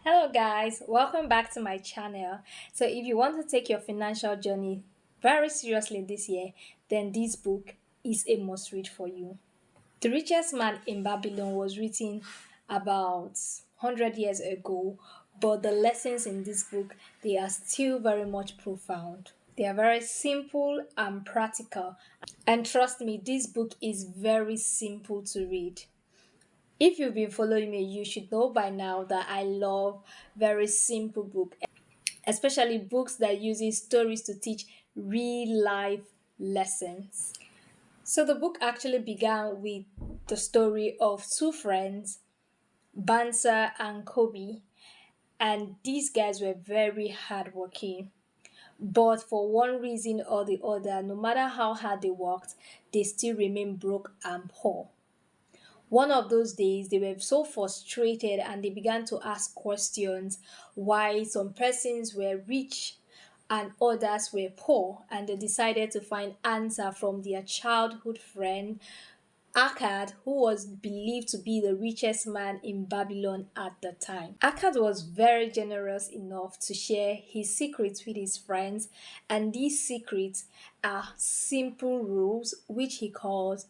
Hello guys, welcome back to my channel. So if you want to take your financial journey very seriously this year, then this book is a must read for you. The Richest Man in Babylon was written about 100 years ago, but the lessons in this book, they are still very much profound. They are very simple and practical. And trust me, this book is very simple to read. If you've been following me, you should know by now that I love very simple book, especially books that uses stories to teach real life lessons. So the book actually began with the story of two friends, Bansa and Kobe, and these guys were very hardworking. But for one reason or the other, no matter how hard they worked, they still remain broke and poor. One of those days, they were so frustrated and they began to ask questions why some persons were rich and others were poor, and they decided to find answer from their childhood friend Akkad, who was believed to be the richest man in Babylon at the time. Akkad was very generous enough to share his secrets with his friends, and these secrets are simple rules which he calls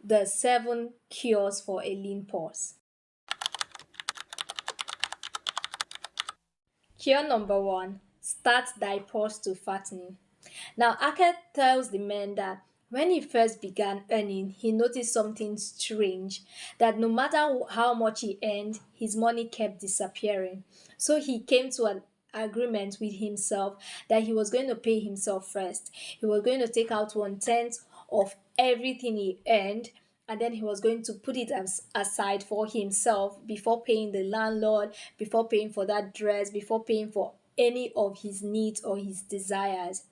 the seven cures for a lean pause. Cure number one, start thy pause to fattening. Now, Aket tells the man that when he first began earning, he noticed something strange, that no matter how much he earned, his money kept disappearing. So he came to an agreement with himself that he was going to pay himself first. He was going to take out 1/10 of everything he earned, and then he was going to put it aside for himself before paying the landlord, before paying for that dress, before paying for any of his needs or his desires.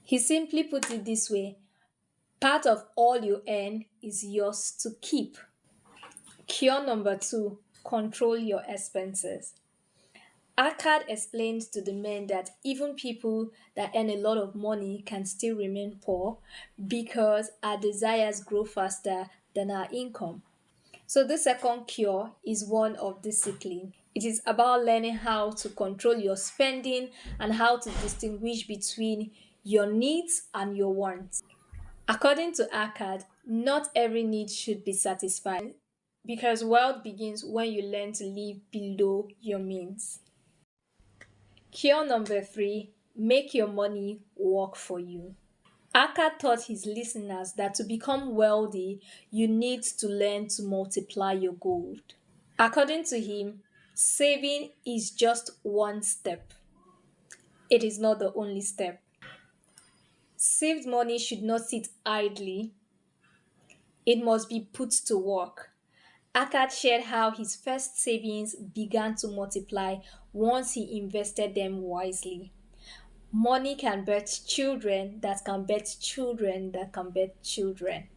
He simply put it this way: part of all you earn is yours to keep. Cure number two, control your expenses. Akkad explained to the men that even people that earn a lot of money can still remain poor because our desires grow faster than our income. So, the second cure is one of discipline. It is about learning how to control your spending and how to distinguish between your needs and your wants. According to Akkad, not every need should be satisfied because wealth begins when you learn to live below your means. Cure number three, make your money work for you. Akkad taught his listeners that to become wealthy, you need to learn to multiply your gold. According to him, saving is just one step. It is not the only step. Saved money should not sit idly, it must be put to work. Akkad shared how his first savings began to multiply once he invested them wisely. Money can birth children that can birth children that can birth children.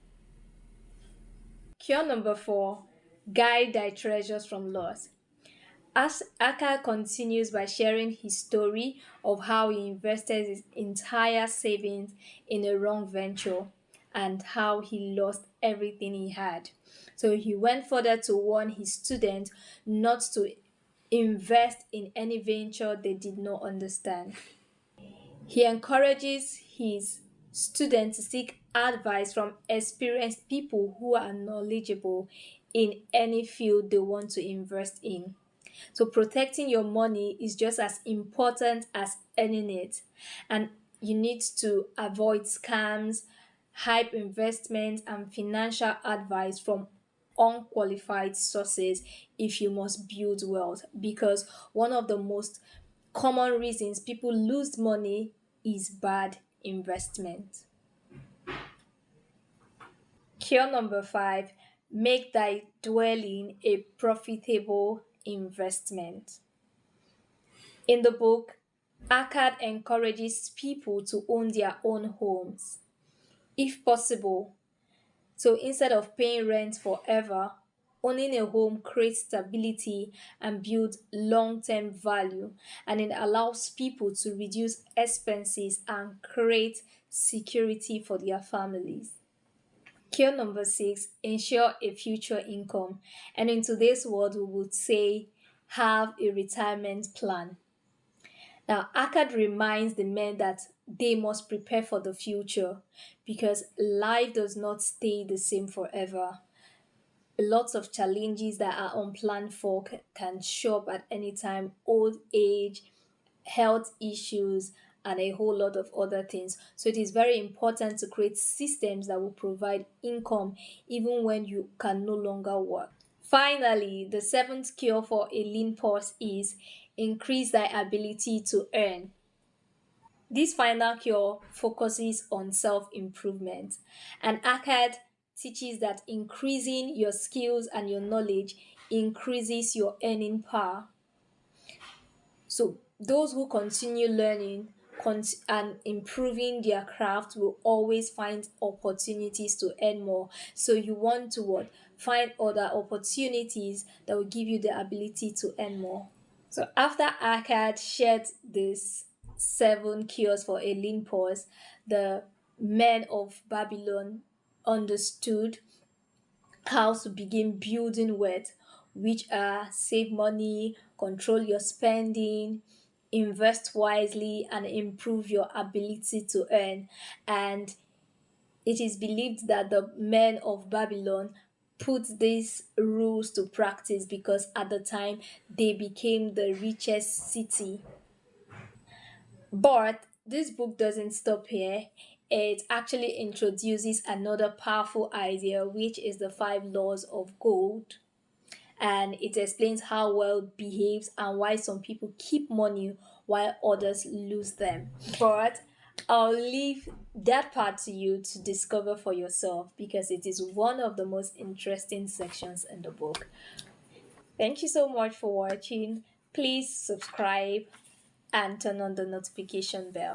Cure number four, guide thy treasures from loss. As Akkad continues by sharing his story of how he invested his entire savings in a wrong venture and how he lost everything he had. So he went further to warn his students not to invest in any venture they did not understand. He encourages his students to seek advice from experienced people who are knowledgeable in any field they want to invest in. So protecting your money is just as important as earning it. And you need to avoid scams, hype investment, and financial advice from unqualified sources if you must build wealth. Because one of the most common reasons people lose money is bad investment. Cure number five, make thy dwelling a profitable investment. In the book, Akkad encourages people to own their own homes, if possible. So instead of paying rent forever, owning a home creates stability and builds long term value, and it allows people to reduce expenses and create security for their families. Cure number six, ensure a future income. And in today's world, we would say have a retirement plan. Now, Akkad reminds the men that they must prepare for the future because life does not stay the same forever. Lots of challenges that are unplanned for can show up at any time: old age, health issues, and a whole lot of other things. So it is very important to create systems that will provide income even when you can no longer work. Finally, the seventh cure for a lean purse is increase thy ability to earn. This final cure focuses on self improvement, and ACAD teaches that increasing your skills and your knowledge increases your earning power. So, those who continue learning and improving their craft will always find opportunities to earn more. So, you want to what? Find other opportunities that will give you the ability to earn more. So after Akkad shared this seven cures for a lean pause, the men of Babylon understood how to begin building wealth, which are save money, control your spending, invest wisely, and improve your ability to earn. And it is believed that the men of Babylon put these rules to practice because at the time they became the richest city. But this book doesn't stop here. It actually introduces another powerful idea, which is the five laws of gold. And it explains how wealth behaves and why some people keep money while others lose them. But I'll leave that part to you to discover for yourself because it is one of the most interesting sections in the book. Thank you so much for watching. Please subscribe and turn on the notification bell.